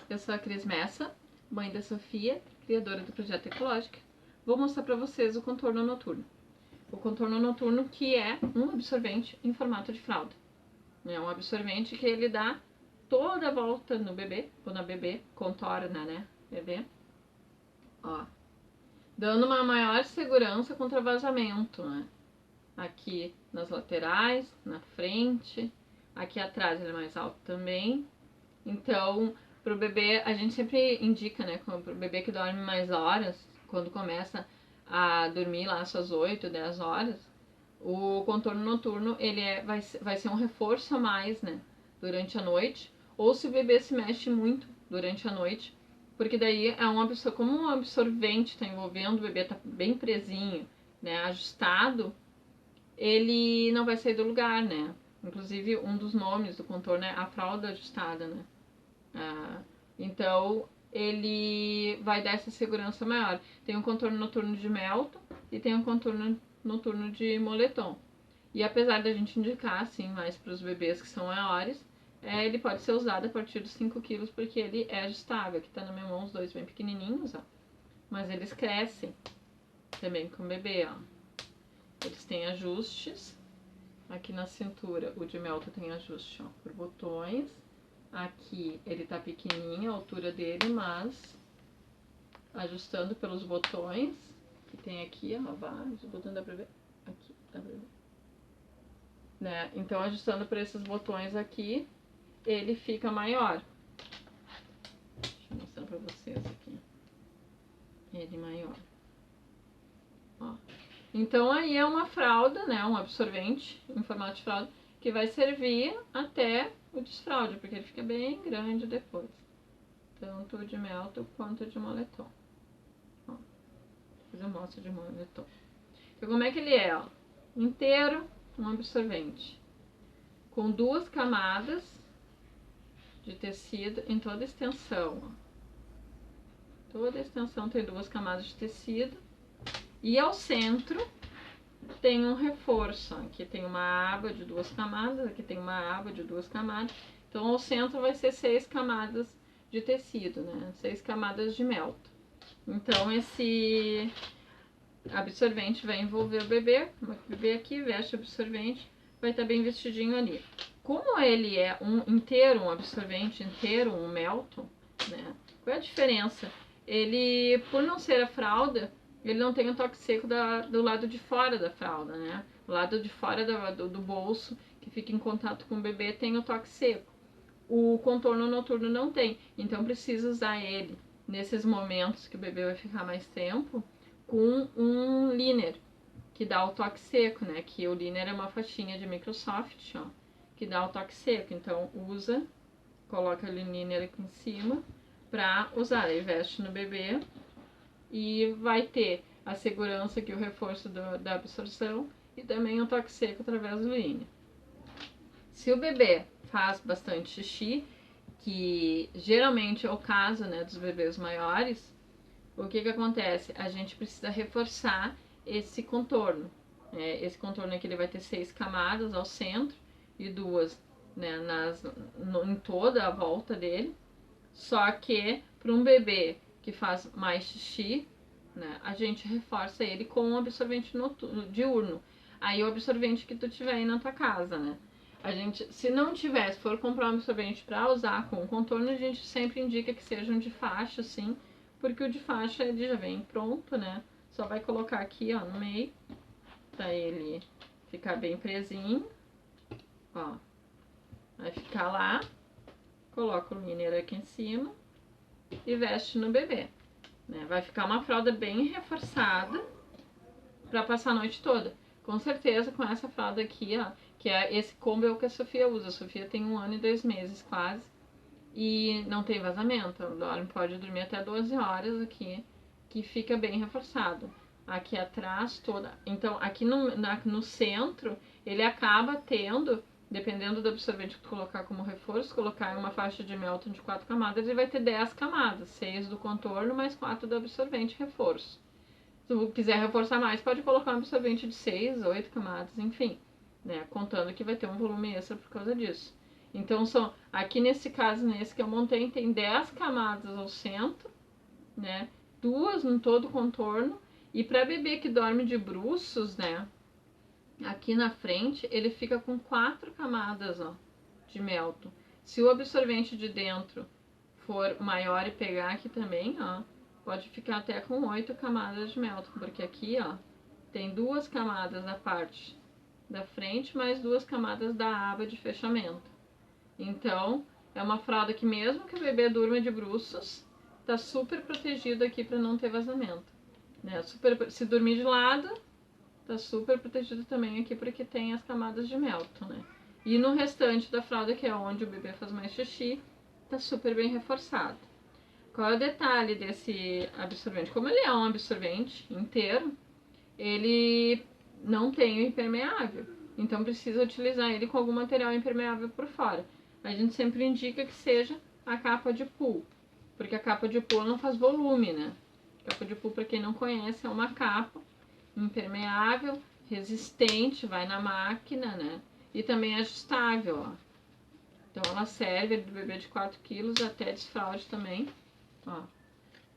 eu sou a Cris Messa, mãe da Sofia, criadora do Projeto Ecológica. Vou mostrar para vocês o contorno noturno. O contorno noturno que é um absorvente em formato de fralda. É um absorvente que ele dá toda a volta no bebê, ou na bebê, contorna, né, bebê. Ó, dando uma maior segurança contra vazamento, né. Aqui nas laterais, na frente, aqui atrás ele é mais alto também. Então, pro bebê, a gente sempre indica, né, pro bebê que dorme mais horas, quando começa a dormir lá suas 8, 10 horas, o contorno noturno, ele vai ser um reforço a mais, né, durante a noite, ou se o bebê se mexe muito durante a noite, porque daí é como um absorvente está envolvendo, o bebê tá bem presinho, né, ajustado, ele não vai sair do lugar, né. Inclusive, um dos nomes do contorno é a fralda ajustada, né. Então, ele vai dar essa segurança maior. Tem um contorno noturno de Melton e tem um contorno noturno de moletom. E apesar da gente indicar, assim, mais para os bebês que são maiores, ele pode ser usado a partir dos 5 quilos, porque ele é ajustável. Aqui tá na minha mão os dois bem pequenininhos, ó. Mas eles crescem também com o bebê, ó. Eles têm ajustes. Aqui na cintura, o de Melton tem ajuste, ó, por botões. Aqui ele tá pequenininho, a altura dele, mas ajustando pelos botões que tem aqui, ó, vários, o botão dá pra ver? Aqui, dá pra ver? Né? Então, ajustando por esses botões aqui, ele fica maior. Deixa eu mostrar pra vocês aqui. Ele maior. Ó. Então, aí é uma fralda, né, um absorvente em formato de fralda, que vai servir até o desfraude, porque ele fica bem grande depois. Tanto o de Melton quanto o de moletom. Ó, depois eu mostro de moletom. Então, como é que ele é? Ó? Inteiro, um absorvente. Com 2 camadas de tecido em toda a extensão. Ó. Toda a extensão tem 2 camadas de tecido. E ao centro tem um reforço. Aqui tem uma aba de 2 camadas, aqui tem uma aba de 2 camadas. Então, ao centro vai ser 6 camadas de tecido, né? 6 camadas de Melton. Então, esse absorvente vai envolver o bebê aqui, veste o absorvente, vai estar bem vestidinho ali. Como ele é um absorvente inteiro, um Melton, né? Qual é a diferença? Ele, por não ser a fralda, ele não tem o toque seco do lado de fora da fralda, né? O lado de fora do bolso, que fica em contato com o bebê, tem o toque seco. O contorno noturno não tem, então precisa usar ele nesses momentos que o bebê vai ficar mais tempo, com um liner, que dá o toque seco, né? Que o liner é uma faixinha de Microsoft, ó, que dá o toque seco. Então, usa, coloca o liner aqui em cima pra usar. Aí veste no bebê e vai ter a segurança aqui, o reforço da absorção e também o toque seco através do liner. Se o bebê faz bastante xixi, que geralmente é o caso, né, dos bebês maiores, o que acontece? A gente precisa reforçar esse contorno. Esse contorno aqui ele vai ter 6 camadas ao centro e 2, né, em toda a volta dele. Só que para um bebê que faz mais xixi, né, a gente reforça ele com um absorvente diurno. Aí o absorvente que tu tiver aí na tua casa, né? A gente, se não tiver, se for comprar um absorvente para usar com contorno, a gente sempre indica que sejam de faixa, assim, porque o de faixa ele já vem pronto, né? Só vai colocar aqui, ó, no meio, pra ele ficar bem presinho, ó. Vai ficar lá, coloca o liner aqui em cima e veste no bebê, né? Vai ficar uma fralda bem reforçada pra passar a noite toda. Com certeza com essa fralda aqui, ó, que é esse combo é o que a Sofia usa. A Sofia tem 1 ano e 2 meses quase e não tem vazamento. Ela pode dormir até 12 horas aqui, que fica bem reforçado. Aqui atrás toda. Então aqui no centro ele acaba tendo, dependendo do absorvente que tu colocar como reforço, colocar uma faixa de Melton de 4 camadas, ele vai ter 10 camadas, 6 do contorno mais 4 do absorvente reforço. Se tu quiser reforçar mais, pode colocar um absorvente de 6, 8 camadas, enfim, né? Contando que vai ter um volume extra por causa disso. Então, aqui nesse caso, nesse que eu montei, tem 10 camadas ao centro, né? 2 no todo o contorno. E para bebê que dorme de bruços, né? Aqui na frente, ele fica com 4 camadas, ó, de Melton. Se o absorvente de dentro for maior e pegar aqui também, ó, pode ficar até com 8 camadas de Melton, porque aqui, ó, tem 2 camadas na parte da frente, mais 2 camadas da aba de fechamento. Então, é uma fralda que mesmo que o bebê durma de bruços, tá super protegido aqui para não ter vazamento, né? Se dormir de lado, tá super protegido também aqui porque tem as camadas de Melton, né? E no restante da fralda, que é onde o bebê faz mais xixi, tá super bem reforçado. Qual é o detalhe desse absorvente? Como ele é um absorvente inteiro, ele não tem o impermeável. Então precisa utilizar ele com algum material impermeável por fora. A gente sempre indica que seja a capa de pool, porque a capa de pool não faz volume, né? A capa de pool, para quem não conhece, é uma capa impermeável, resistente, vai na máquina, né? E também ajustável, ó. Então ela serve do bebê de 4 quilos até desfraude também, ó.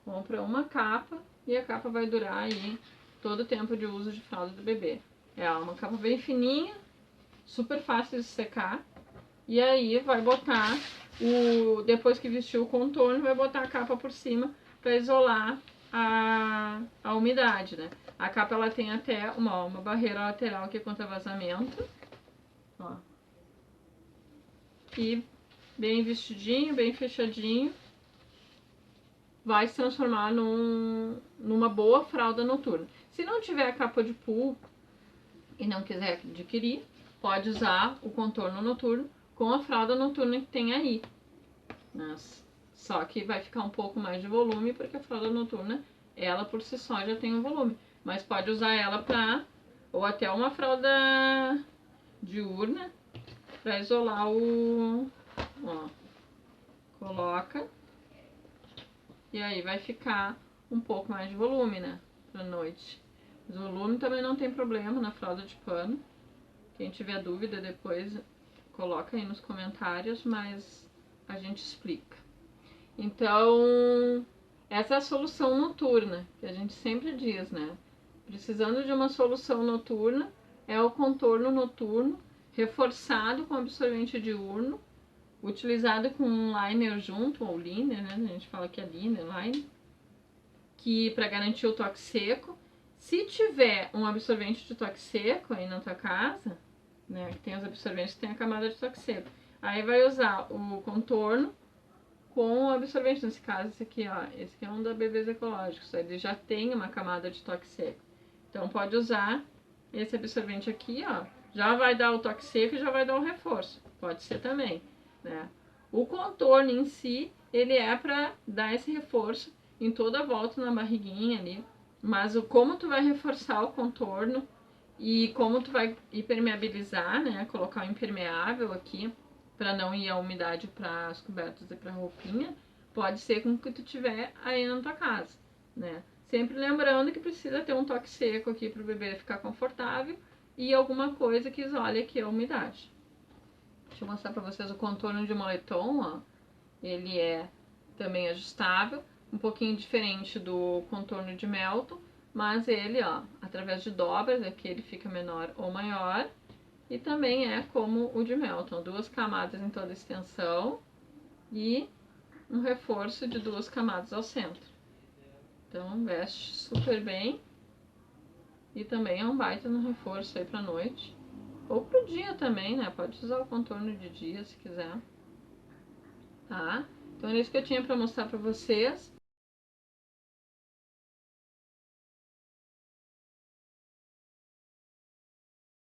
Compra uma capa e a capa vai durar aí todo o tempo de uso de fralda do bebê. É uma capa bem fininha, super fácil de secar. E aí vai botar, depois que vestiu o contorno, vai botar a capa por cima para isolar a umidade, né? A capa ela tem até uma barreira lateral que é contra vazamento. Ó. E bem vestidinho, bem fechadinho. Vai se transformar numa boa fralda noturna. Se não tiver a capa de pool e não quiser adquirir, pode usar o contorno noturno com a fralda noturna que tem aí. Só que vai ficar um pouco mais de volume, porque a fralda noturna, ela por si só já tem um volume. Mas pode usar ela ou até uma fralda diurna, para isolar ó, coloca. E aí vai ficar um pouco mais de volume, né? Pra noite. Mas o volume também não tem problema na fralda de pano. Quem tiver dúvida depois coloca aí nos comentários, mas a gente explica. Então, essa é a solução noturna, que a gente sempre diz, né? Precisando de uma solução noturna, é o contorno noturno, reforçado com absorvente diurno, utilizado com um liner junto, ou liner, né? A gente fala que é liner, que para garantir o toque seco. Se tiver um absorvente de toque seco aí na tua casa, né? Que tem os absorventes que tem a camada de toque seco. Aí vai usar o contorno com o absorvente, nesse caso, esse aqui, ó. Esse aqui é um da Bebês Ecológicos, ele já tem uma camada de toque seco. Então pode usar esse absorvente aqui, ó. Já vai dar o toque seco e já vai dar o reforço. Pode ser também, né? O contorno em si, ele é para dar esse reforço em toda a volta na barriguinha ali. Mas como tu vai reforçar o contorno e como tu vai impermeabilizar, né? Colocar o impermeável aqui para não ir a umidade para as cobertas e para a roupinha, pode ser com o que tu tiver aí na tua casa, né? Sempre lembrando que precisa ter um toque seco aqui para o bebê ficar confortável e alguma coisa que isole aqui a umidade. Deixa eu mostrar para vocês o contorno de moletom, ó. Ele é também ajustável, um pouquinho diferente do contorno de Melton, mas ele, ó, através de dobras, aqui ele fica menor ou maior. E também é como o de Melton, 2 camadas em toda a extensão e um reforço de 2 camadas ao centro. Então veste super bem e também é um baita no reforço aí pra noite. Ou pro dia também, né? Pode usar o contorno de dia se quiser. Tá? Então é isso que eu tinha pra mostrar pra vocês.